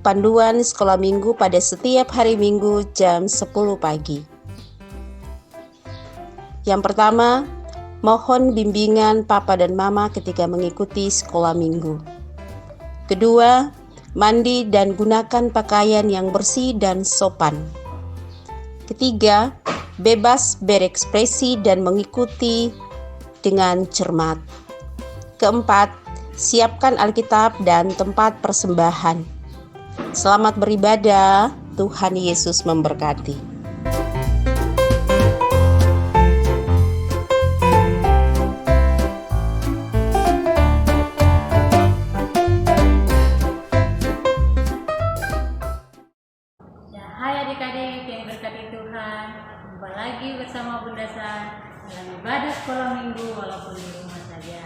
panduan sekolah minggu pada setiap hari Minggu jam 10 pagi. Yang pertama, mohon bimbingan Papa dan Mama ketika mengikuti sekolah minggu. Kedua, mandi dan gunakan pakaian yang bersih dan sopan. Ketiga, bebas berekspresi dan mengikuti dengan cermat. Keempat, siapkan Alkitab dan tempat persembahan. Selamat beribadah, Tuhan Yesus memberkati. Hai adik-adik yang diberkati Tuhan, jumpa lagi bersama Bunda San dalam ibadah sekolah minggu walaupun di rumah saja.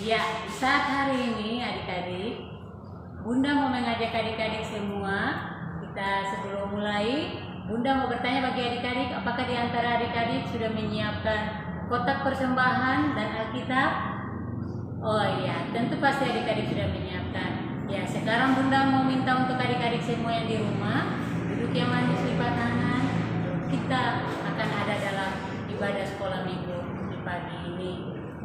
Ya, di saat hari ini adik-adik, Bunda mau mengajak adik-adik semua. Kita sebelum mulai, Bunda mau bertanya bagi adik-adik, apakah di antara adik-adik sudah menyiapkan kotak persembahan dan Alkitab? Oh iya, tentu pasti adik-adik sudah menyiapkan. Ya, sekarang Bunda mau minta untuk adik-adik semua yang di rumah duduk yang manis, lipat tangan. Kita akan ada dalam ibadah sekolah minggu di pagi ini.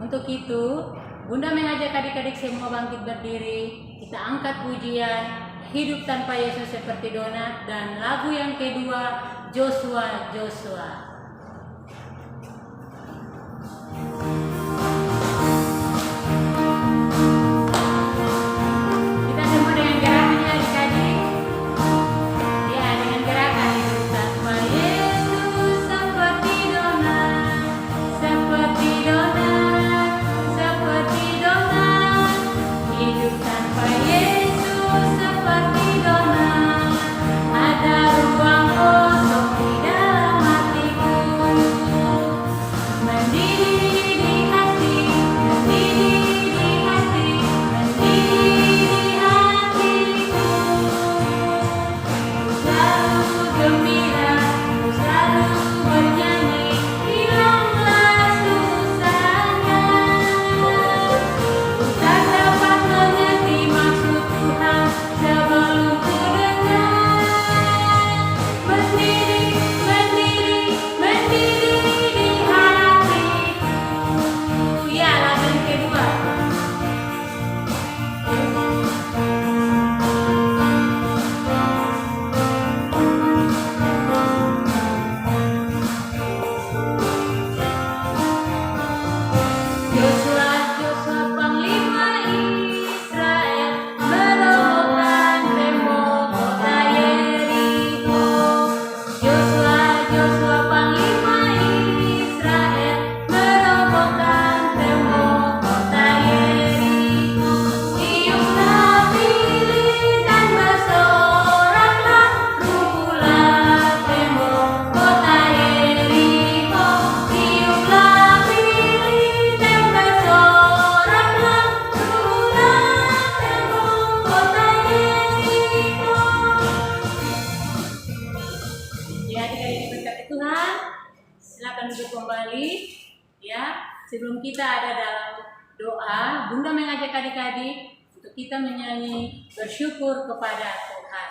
Untuk itu, Bunda mengajak adik-adik semua bangkit berdiri. Kita angkat pujian Hidup Tanpa Yesus Seperti Donat dan lagu yang kedua, Joshua, Joshua. Sebelum kita ada dalam doa, Bunda mengajak adik-adik untuk kita menyanyi bersyukur kepada Tuhan.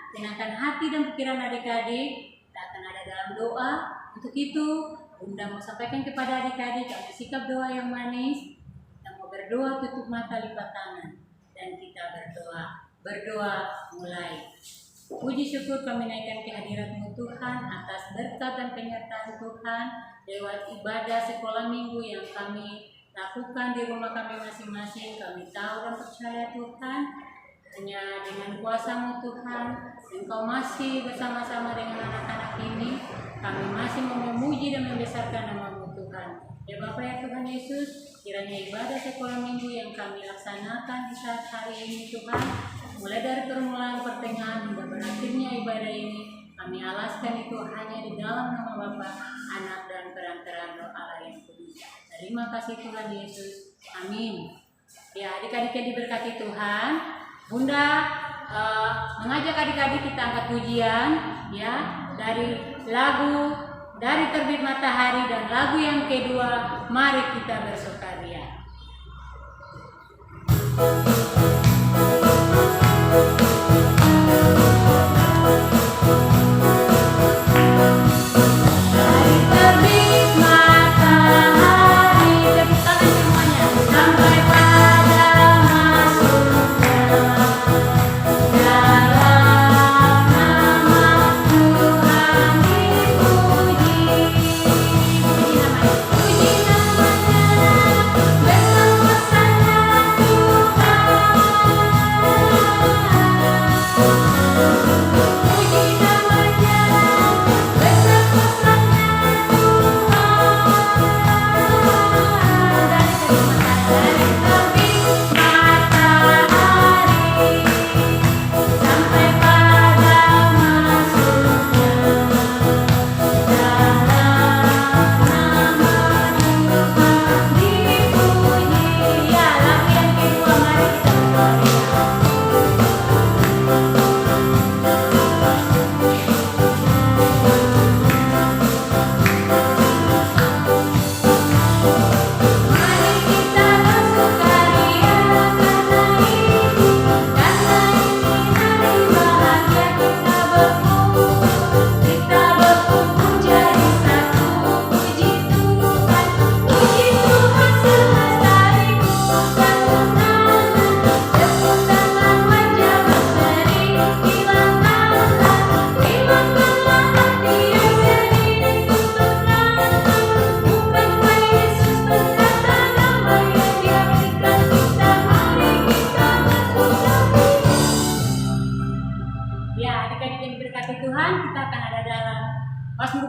Tenangkan hati dan pikiran adik-adik. Kita akan ada dalam doa. Untuk itu, Bunda mau sampaikan kepada adik-adik ada sikap doa yang manis. Kita mau berdoa, tutup mata, lipat tangan, dan kita berdoa. Berdoa mulai. Puji syukur kami naikkan kehadirat-Mu Tuhan atas berkat dan penyertaan Tuhan lewat ibadah sekolah minggu yang kami lakukan di rumah kami masing-masing. Kami tahu dan percaya Tuhan, hanya dengan kuasa-Mu Tuhan, Engkau masih bersama-sama dengan anak-anak ini. Kami masih memuji dan membesarkan nama-Mu Tuhan. Ya Bapa ya Tuhan Yesus, kiranya ibadah sekolah minggu yang kami laksanakan di saat hari ini Tuhan, mulai dari permulaan, pertengahan hingga berakhirnya ibadah ini, kami alaskan itu hanya di dalam nama Bapa, Anak dan perantaraan Roh Allah yang kudus. Terima kasih Tuhan Yesus. Amin. Ya, adik-adik yang diberkati Tuhan, Bunda mengajak adik-adik kita angkat pujian ya dari lagu dari Terbit Matahari dan lagu yang kedua, Mari Kita Bersukaria.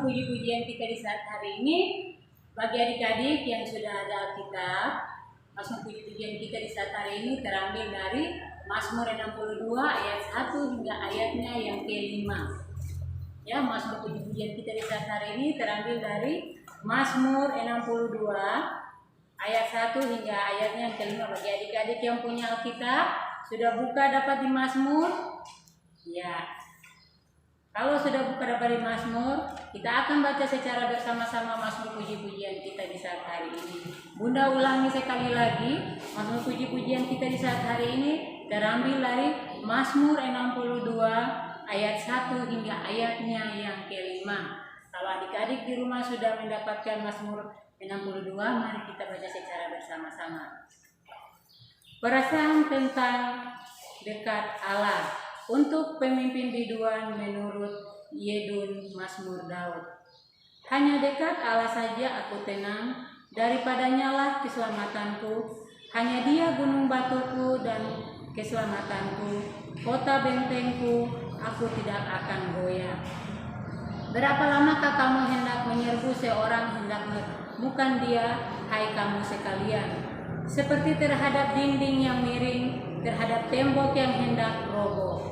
Puji-pujian kita di saat hari ini. Bagi adik-adik yang sudah ada Alkitab, Mazmur puji-pujian kita di saat hari ini terambil dari Mazmur 62 ayat 1 hingga ayatnya yang ke-5. Ya, Mazmur puji-pujian kita di saat hari ini terambil dari Mazmur 62 ayat 1 hingga ayatnya yang ke-5. Bagi adik-adik yang punya Alkitab, sudah buka dapat di Mazmur? Ya. Kalau sudah buka dapat di Mazmur, kita akan baca secara bersama-sama Mazmur puji-pujian kita di saat hari ini. Bunda ulangi sekali lagi, Mazmur puji-pujian kita di saat hari ini terambil dari Mazmur 62 ayat 1 hingga ayatnya yang ke-5. Kalau adik-adik di rumah sudah mendapatkan Mazmur 62, mari kita baca secara bersama-sama. Perasaan tentang dekat Allah. Untuk pemimpin biduan menurut Yedun Mazmur Daud. Hanya dekat Allah saja aku tenang, daripadanya lah keselamatanku. Hanya Dia gunung batuku dan keselamatanku, kota bentengku, aku tidak akan goyah. Berapa lamakah kamu hendak menyerbu seorang, hendak menemukan dia, hai kamu sekalian? Seperti terhadap dinding yang miring, terhadap tembok yang hendak roboh.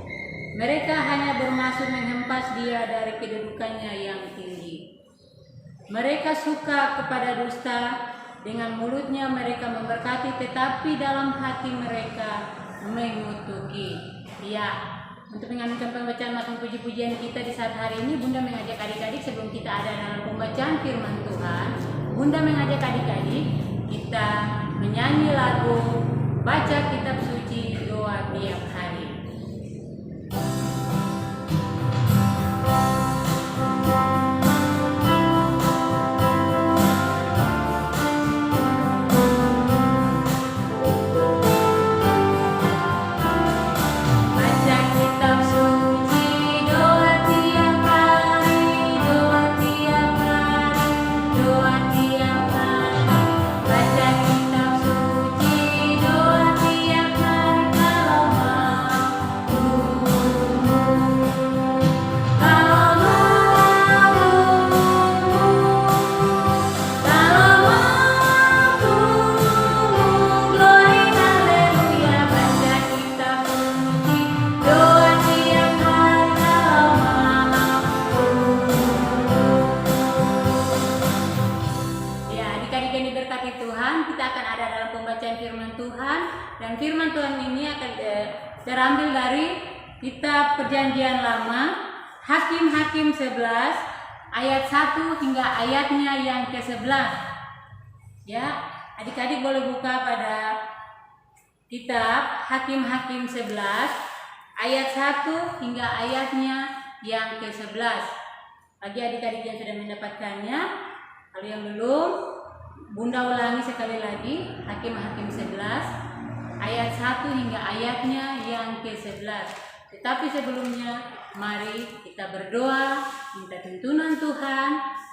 Mereka hanya bermaksud menghempas dia dari kedudukannya yang tinggi. Mereka suka kepada dusta, dengan mulutnya mereka memberkati, tetapi dalam hati mereka mengutuki. Ya, untuk menganukan pembacaan Mazmur puji-pujian kita di saat hari ini, Bunda mengajak adik-adik sebelum kita ada dalam pembacaan firman Tuhan, Bunda mengajak adik-adik kita menyanyi lagu baca kitab suci doa tiap hari. Baca kitab suci terambil dari kitab Perjanjian Lama, Hakim-Hakim 11 ayat 1 hingga ayatnya yang ke-11. Ya, adik-adik boleh buka pada kitab Hakim-Hakim 11 ayat 1 hingga ayatnya yang ke-11. Bagi adik-adik yang sudah mendapatkannya, kalau yang belum, Bunda ulangi sekali lagi, Hakim-Hakim 11 ayat 1 hingga ayatnya yang ke-11. Tetapi sebelumnya, mari kita berdoa, minta tuntunan Tuhan,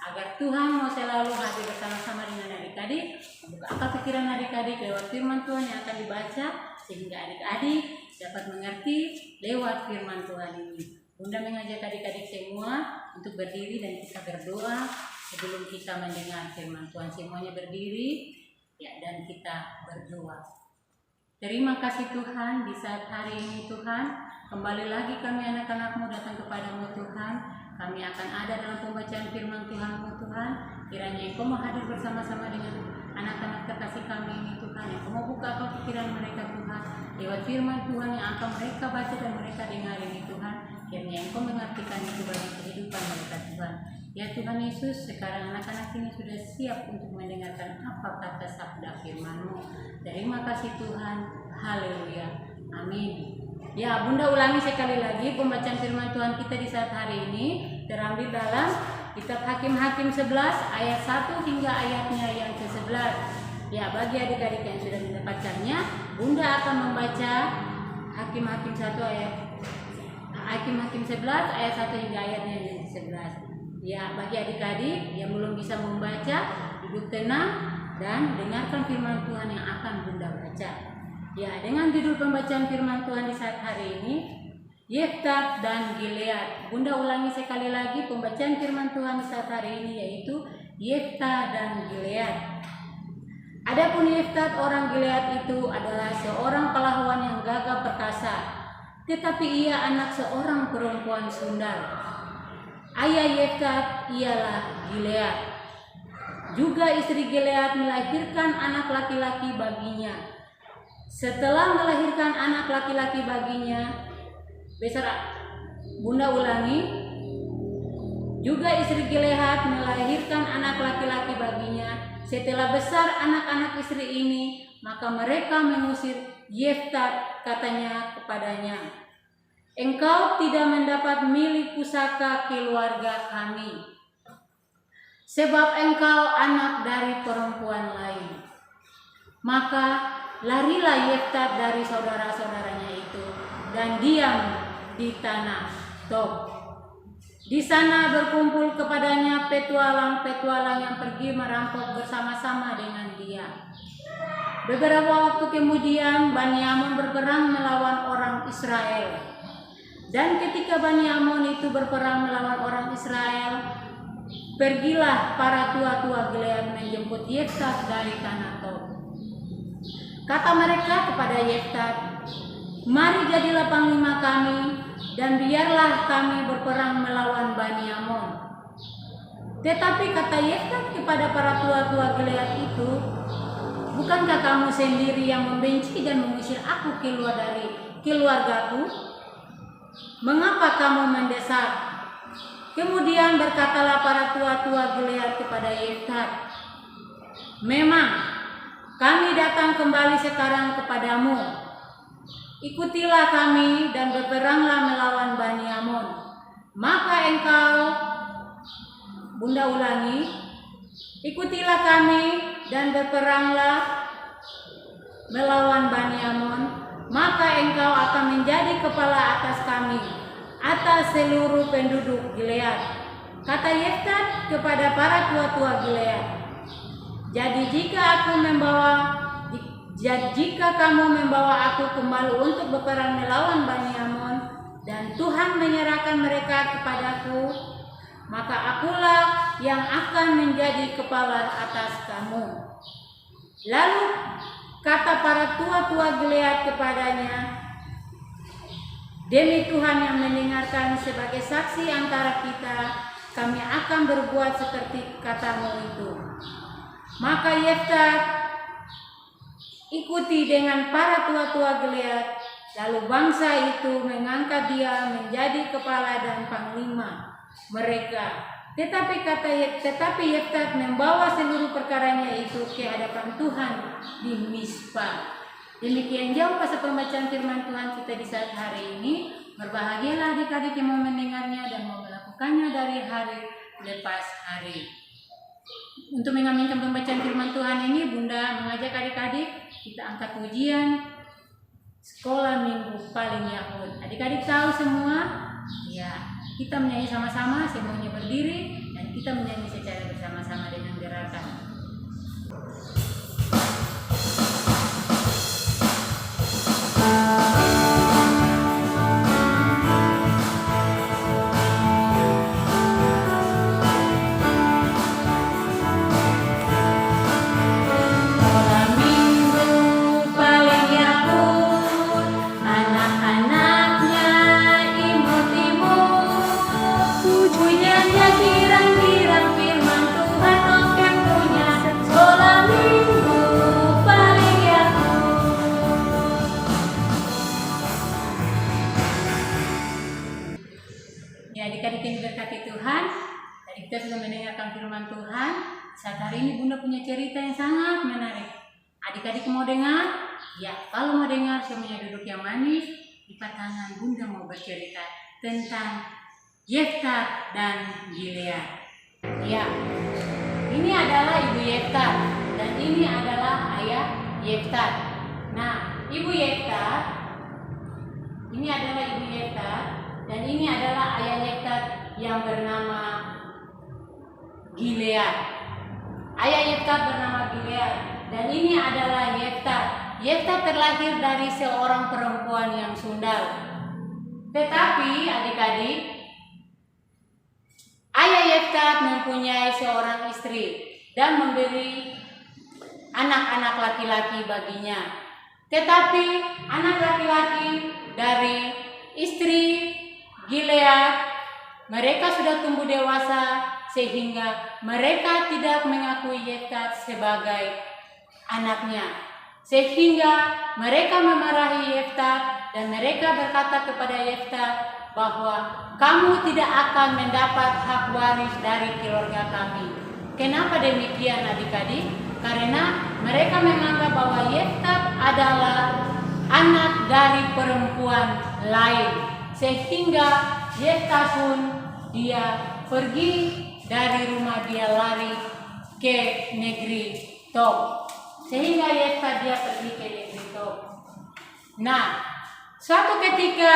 agar Tuhan mau selalu hadir bersama-sama dengan adik-adik, membuka akal pikiran adik-adik lewat firman Tuhan yang akan dibaca, sehingga adik-adik dapat mengerti lewat firman Tuhan ini. Bunda mengajak adik-adik semua untuk berdiri dan kita berdoa sebelum kita mendengar firman Tuhan. Semuanya berdiri ya, dan kita berdoa. Terima kasih Tuhan, di saat hari ini Tuhan, kembali lagi kami anak-anak-Mu datang kepadamu Tuhan. Kami akan ada dalam pembacaan firman Tuhan-Mu Tuhan. Kiranya Engkau mau hadir bersama-sama dengan anak-anak terkasih kami ini Tuhan. Engkau mau buka akal pikiran mereka Tuhan lewat firman Tuhan yang akan mereka baca dan mereka dengar ini Tuhan. Kiranya Engkau mengartikan itu bagi kehidupan mereka Tuhan. Ya Tuhan Yesus, sekarang anak-anak ini sudah siap untuk mendengarkan apa kata sabda firman-Mu. Terima kasih Tuhan. Haleluya. Amin. Ya, Bunda ulangi sekali lagi pembacaan firman Tuhan kita di saat hari ini terambil dalam kitab Hakim-Hakim 11 ayat 1 hingga ayatnya yang ke-11. Ya, bagi adik-adik yang sudah mendapatkannya, Bunda akan membaca Hakim-Hakim 1 ayat Hakim-Hakim 11 ayat 1 hingga ayatnya yang ke-11. Ya, bagi adik-adik yang belum bisa membaca, duduk tenang dan dengarkan firman Tuhan yang akan Bunda baca. Ya, dengan judul pembacaan firman Tuhan di saat hari ini, Yeftat dan Gilead. Bunda ulangi sekali lagi pembacaan firman Tuhan di saat hari ini, yaitu Yeftat dan Gilead. Adapun Yeftat orang Gilead itu adalah seorang pahlawan yang gagah perkasa, tetapi ia anak seorang perempuan sundal. Ayah Yeftat ialah Gilead. Juga istri Gilead melahirkan anak laki-laki baginya. Setelah melahirkan anak laki-laki baginya, Bunda ulangi, juga istri Gilead melahirkan anak laki-laki baginya. Setelah besar anak-anak istri ini, maka mereka mengusir Yeftat, katanya kepadanya, "Engkau tidak mendapat milik pusaka keluarga kami, sebab engkau anak dari perempuan lain." Maka larilah Yeftat dari saudara-saudaranya itu dan diam di tanah Tob. Di sana berkumpul kepadanya petualang-petualang yang pergi merampok bersama-sama dengan dia. Beberapa waktu kemudian Bani Amon berperang melawan orang Israel. Dan ketika Bani Amon itu berperang melawan orang Israel, pergilah para tua-tua Gilead menjemput Yeftat dari tanah Tob. Kata mereka kepada Yeftat, "Mari jadilah panglima kami, dan biarlah kami berperang melawan Bani Amon." Tetapi kata Yeftat kepada para tua-tua Gilead itu, "Bukankah kamu sendiri yang membenci dan mengusir aku keluar dari keluargaku? Mengapa kamu mendesak?" Kemudian berkatalah para tua-tua Gilead kepada Yeftat, "Memang kami datang kembali sekarang kepadamu. Ikutilah kami dan berperanglah melawan Bani Amon. Maka engkau," Bunda ulangi, "ikutilah kami dan berperanglah melawan Bani Amon, maka engkau akan menjadi kepala atas kami, atas seluruh penduduk Gilead." Kata Yeftat kepada para tua-tua Gilead, Jika kamu membawa aku kembali untuk berperang melawan Bani Amon, dan Tuhan menyerahkan mereka kepadaku, maka akulah yang akan menjadi kepala atas kamu." Lalu kata para tua-tua Gilead kepadanya, "Demi Tuhan yang mendengarkan sebagai saksi antara kita, kami akan berbuat seperti katamu itu." Maka Yeftat ikuti dengan para tua-tua Gilead Lalu bangsa itu mengangkat dia menjadi kepala dan panglima mereka. Tetapi Yeftat membawa seluruh perkaranya itu ke hadapan Tuhan di Mizpah. Demikian jauh pasal pembacaan firman Tuhan kita di saat hari ini. Berbahagialah adik-adik yang mau mendengarnya dan mau melakukannya dari hari lepas hari. Untuk mengaminkan pembacaan firman Tuhan ini, Bunda mengajak adik-adik kita angkat pujian Sekolah Minggu Paling Yahud. Adik-adik tahu semua? Ya, kita menyanyi sama-sama, semuanya berdiri dan kita menyanyi secara bersama-sama dengan gerakan. Adik-adik yang diberkati Tuhan, tadi kita sudah mendengarkan firman Tuhan. Saat hari ini Bunda punya cerita yang sangat menarik. Adik-adik mau dengar? Ya, kalau mau dengar semuanya duduk yang manis. Lipat tangan, Bunda mau bercerita tentang Yeftat dan Gilead. Ya, ini adalah ibu Yeftat dan ini adalah ayah Yeftat. Nah, ibu Yeftat, ini adalah ibu Yeftat. Dan ini adalah ayah Yeftat yang bernama Gilead. Ayah Yeftat bernama Gilead. Dan ini adalah Yeftat. Yeftat terlahir dari seorang perempuan yang sundal. Tetapi adik-adik, ayah Yeftat mempunyai seorang istri dan memberi anak-anak laki-laki baginya. Tetapi anak laki-laki dari istri Gilead, mereka sudah tumbuh dewasa sehingga mereka tidak mengakui Yeftat sebagai anaknya. Sehingga mereka memarahi Yeftat dan mereka berkata kepada Yeftat bahwa kamu tidak akan mendapat hak waris dari keluarga kami. Kenapa demikian adik-adik? Karena mereka menganggap bahwa Yeftat adalah anak dari perempuan lain. Sehingga Yeftat pun dia pergi dari rumah, dia lari ke negeri Tob. Sehingga Yeftat dia pergi ke negeri Tob. Nah, suatu ketika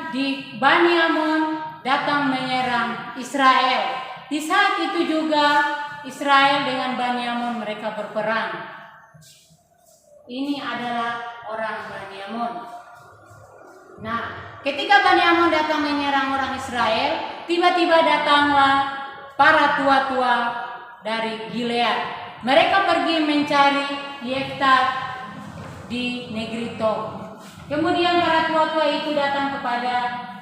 di Bani Amon datang menyerang Israel. Di saat itu juga Israel dengan Bani Amon mereka berperang. Ini adalah orang Bani Amon. Nah, ketika Bani Amon datang menyerang orang Israel, tiba-tiba datanglah para tua-tua dari Gilead. Mereka pergi mencari Yeftat di negeri Tob. Kemudian para tua-tua itu datang kepada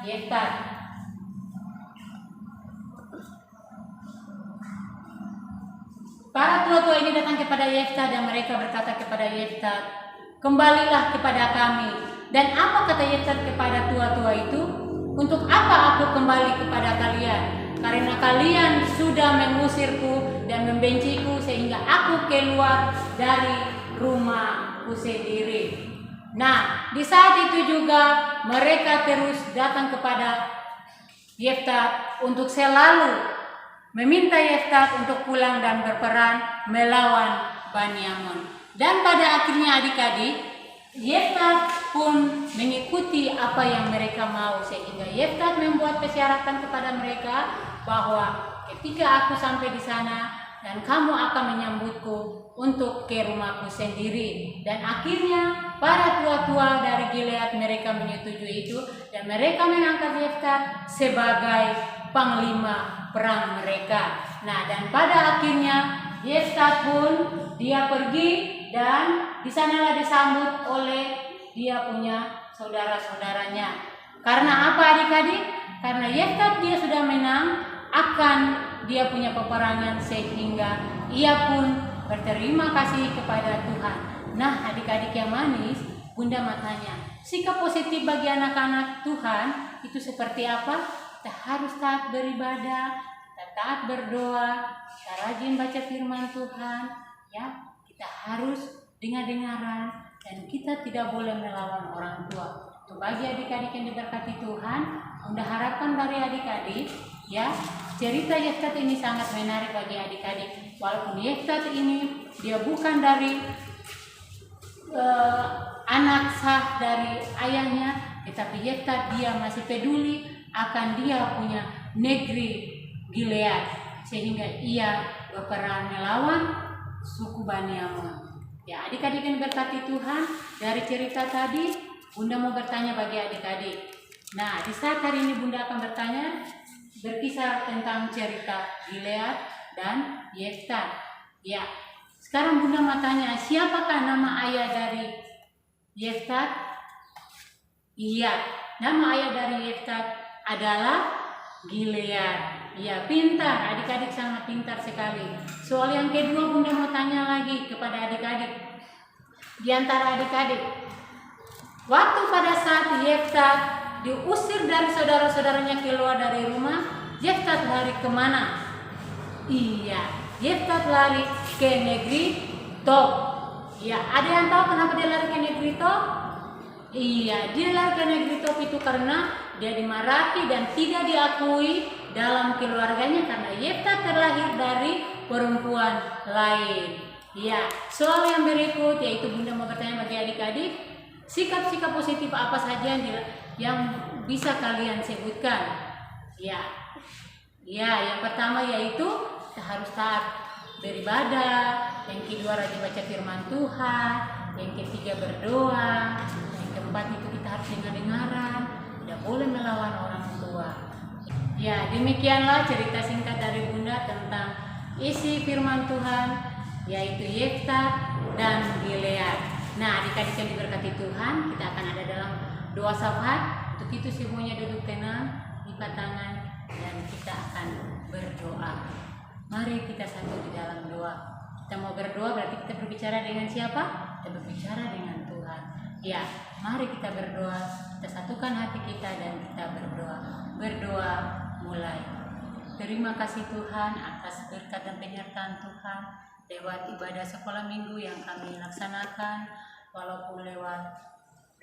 Yeftat. Para tua-tua ini datang kepada Yeftat dan mereka berkata kepada Yeftat, "Kembalilah kepada kami." Dan apa kata Yeftat kepada tua-tua itu? Untuk apa aku kembali kepada kalian? Karena kalian sudah mengusirku dan membenciku sehingga aku keluar dari rumahku sendiri. Nah, di saat itu juga mereka terus datang kepada Yeftat untuk selalu meminta Yeftat untuk pulang dan berperang melawan Bani Amon. Dan pada akhirnya adik-adik, Yeftat pun mengikuti apa yang mereka mau, sehingga Yeftat membuat persyaratan kepada mereka bahwa ketika aku sampai di sana dan kamu akan menyambutku untuk ke rumahku sendiri. Dan akhirnya para tua-tua dari Gilead mereka menyetujui itu dan mereka mengangkat Yeftat sebagai panglima perang mereka. Nah, dan pada akhirnya Yeftat pun dia pergi dan di sanalah disambut oleh dia punya saudara-saudaranya. Karena apa adik-adik? Karena Yeftat dia sudah menang akan dia punya peperangan sehingga ia pun berterima kasih kepada Tuhan. Nah, adik-adik yang manis, Bunda mau tanya, sikap positif bagi anak-anak Tuhan itu seperti apa? Kita harus taat beribadah, kita taat berdoa, kita rajin baca firman Tuhan, ya. Kita harus dengar-dengaran dan kita tidak boleh melawan orang tua. Untuk bagi adik-adik yang diberkati Tuhan, Bunda harapkan dari adik-adik, ya, cerita Yeftat ini sangat menarik bagi adik-adik. Walaupun Yeftat ini dia bukan dari anak sah dari ayahnya, tetapi Yeftat dia masih peduli akan dia punya negeri Gilead, sehingga ia berperan melawan suku Bani Amon. Ya, adik-adik yang diberkati Tuhan, dari cerita tadi Bunda mau bertanya bagi adik-adik. Nah, di saat hari ini Bunda akan bertanya berkisar tentang cerita Gilead dan Yeftat. Ya, sekarang Bunda mau tanya, siapakah nama ayah dari Yeftat? Iya, nama ayah dari Yeftat adalah Gilead. Iya, pintar, adik-adik sangat pintar sekali. Soal yang kedua Bunda mau tanya lagi kepada adik-adik. Di antara adik-adik, waktu pada saat Yeftat diusir dari saudara-saudaranya keluar dari rumah, Yeftat lari kemana? Iya, Yeftat lari ke negeri Tob. Ya, ada yang tahu kenapa dia lari ke negeri Tob? Iya, dia lari ke negeri Tob itu karena dia dimarahi dan tidak diakui dalam keluarganya karena Yeftat terlahir dari perempuan lain. Ya, soal yang berikut yaitu Bunda mau bertanya bagi adik-adik, sikap-sikap positif apa saja yang bisa kalian sebutkan? Ya, yang pertama yaitu kita harus taat beribadah, yang kedua rajin baca firman Tuhan, yang ketiga berdoa, yang keempat itu kita harus dengar-dengaran, tidak boleh melawan orang tua. Ya, demikianlah cerita singkat dari Bunda tentang isi firman Tuhan, yaitu Yeftat dan Gilead. Nah, adik-adik yang diberkati Tuhan, kita akan ada dalam doa syafaat. Untuk itu semuanya duduk tenang, lipat tangan, dan kita akan berdoa. Mari kita satu di dalam doa. Kita mau berdoa berarti kita berbicara dengan siapa? Kita berbicara dengan Tuhan. Ya, mari kita berdoa. Kita satukan hati kita dan kita berdoa. Berdoa mulai. Terima kasih Tuhan atas berkat dan penyertaan Tuhan lewat ibadah sekolah minggu yang kami laksanakan, walaupun lewat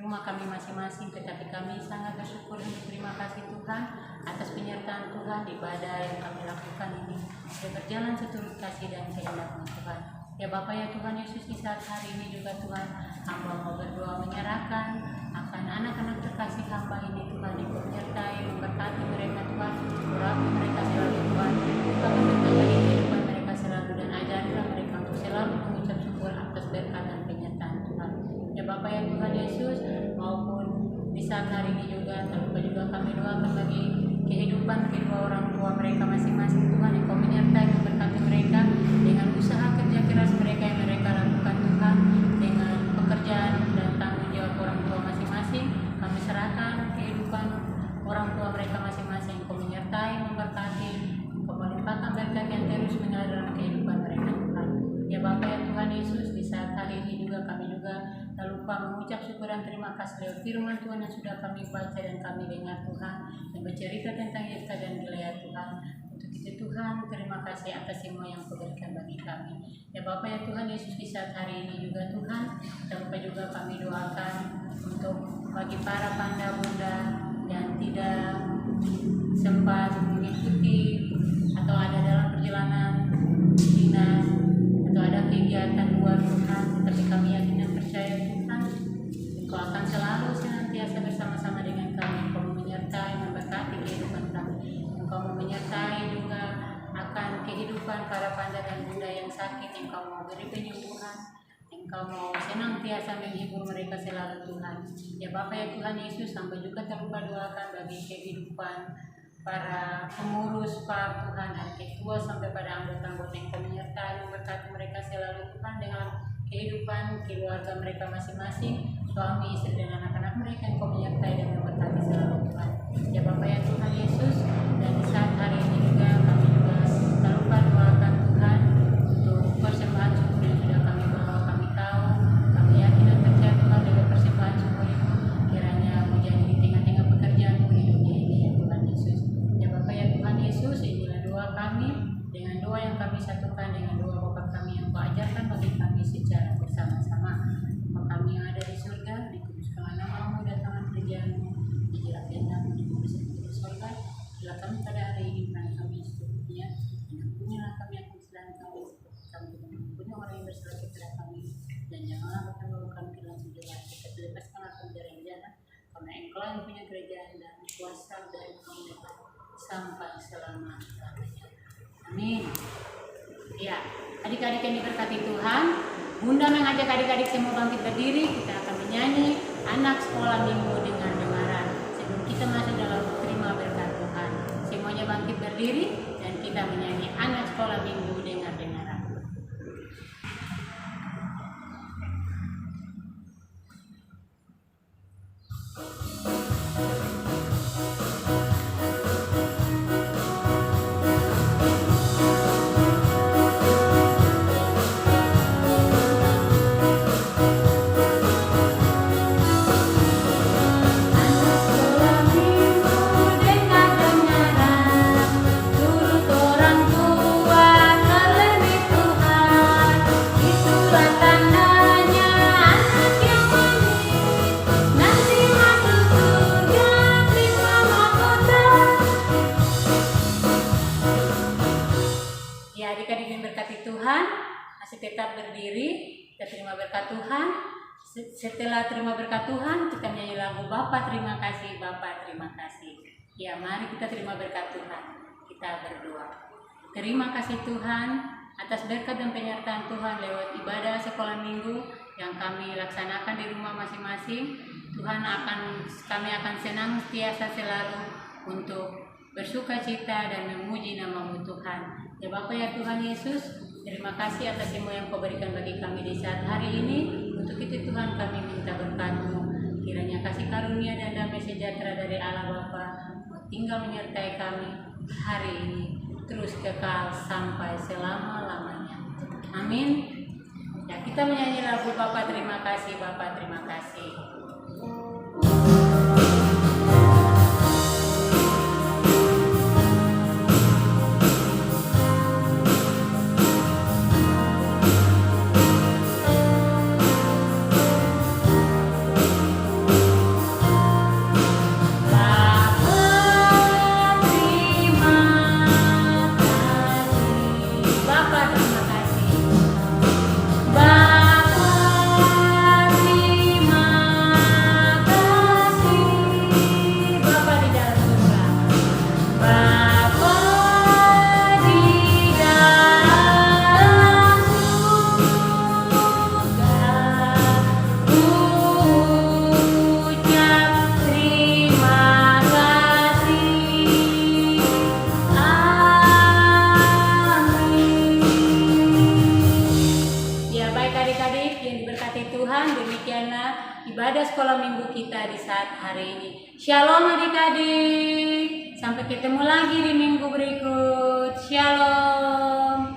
rumah kami masing-masing, tetapi kami sangat bersyukur dan berterima kasih Tuhan atas penyertaan Tuhan di ibadah yang kami lakukan ini dan berjalan seturut kasih dan kehendak Tuhan. Ya Bapa ya Tuhan Yesus, di saat hari ini juga Tuhan, hamba mau berdoa menyerahkan akan anak-anak terkasih hamba ini Tuhan, ikut menyertai, memberkati mereka Tuhan, urapi mereka selalu Tuhan, Tuhan berkati kehidupan mereka selalu dan ajarilah mereka untuk selalu mengucap syukur atas berkat dan penyertaan Tuhan. Ya Bapa ya Tuhan Yesus, maupun di saat hari ini juga, terlupa juga kami doakan bagi kehidupan kedua orang tua mereka masing-masing Tuhan, Engkau menyertai memberkati mereka dengan usaha kerja keras mereka yang mereka lakukan Tuhan, dengan pekerjaan dan tanggung jawab orang tua masing-masing. Kami serahkan kehidupan orang tua mereka masing-masing, Engkau menyertai, memberkati, Engkau melimpahkan berkat yang terus mengalir dalam kehidupan mereka Tuhan. Ya Bapa ya Tuhan Yesus, di saat hari ini juga kami juga tak lupa mengucap syukur dan terima kasih lewat firman Tuhan yang sudah kami baca dan kami dengar Tuhan, yang bercerita tentang Yeftat dan Gilead Tuhan. Untuk itu Tuhan, terima kasih atas semua yang Kau berikan bagi kami. Ya Bapa ya Tuhan Yesus, di saat hari ini juga Tuhan, tak lupa juga kami doakan untuk bagi para panda bunda yang tidak sempat mengikuti atau ada dalam perjalanan dinas atau ada kegiatan luar Tuhan, tetapi kami yakin dan percaya Tuhan, Engkau akan selalu senantiasa bersama-sama dengan kami. Engkau menyertai, memberkati kehidupan kami. Engkau menyertai juga akan kehidupan para panda dan bunda yang sakit. Engkau mau beri penyembuhan, Engkau mau senantiasa menghibur mereka selalu Tuhan. Ya Bapa ya Tuhan Yesus, sampai juga terlupa doakan bagi kehidupan para pengurus Pak Tuhan, dari ketua sampai pada anggota-anggota, Engkau menyertai, memberkati mereka selalu Tuhan dengan kehidupan keluarga mereka masing-masing, suami, istri, dan anak-anak mereka. Engkau menyertai dan memberkati selalu Tuhan. Ya Bapa ya Tuhan Yesus, dan di saat hari ini juga kami juga tak lupa doakan Tuhan untuk persembahan syukur yang sudah kami bawa. Kami tahu, kami yakin dan percaya Tuhan dengan persembahan syukur itu kerajaan dan kuasa dan kemuliaan sampai selama-lamanya. Amin. Ya, adik-adik yang diberkati Tuhan, Bunda mengajak adik-adik semua bangkit berdiri. Kita akan menyanyi anak sekolah minggu dengan dengaran. Sebelum kita masuk dalam terima berkat Tuhan, semuanya bangkit berdiri dan kita menyanyi anak sekolah minggu dengan dengaran. Adik-adik yang berkati Tuhan, masih tetap berdiri, kita terima berkat Tuhan. Setelah terima berkat Tuhan, kita nyanyi lagu Bapa terima kasih, Bapa terima kasih. Ya, mari kita terima berkat Tuhan. Kita berdoa. Terima kasih Tuhan atas berkat dan penyertaan Tuhan lewat ibadah sekolah minggu yang kami laksanakan di rumah masing-masing. Kami akan senang setiasa selalu untuk bersuka cita dan memuji nama-Mu Tuhan. Ya Bapa ya Tuhan Yesus, terima kasih atas semua yang Kau berikan bagi kami di saat hari ini. Untuk itu Tuhan kami minta berkat-Mu. Kiranya kasih karunia dan damai sejahtera dari Allah Bapa tinggal menyertai kami hari ini terus kekal sampai selama-lamanya. Amin. Ya, kita menyanyi lagu Bapa terima kasih, Bapa terima kasih. Ibadah sekolah minggu kita di saat hari ini. Shalom adik-adik. Sampai ketemu lagi di minggu berikut. Shalom.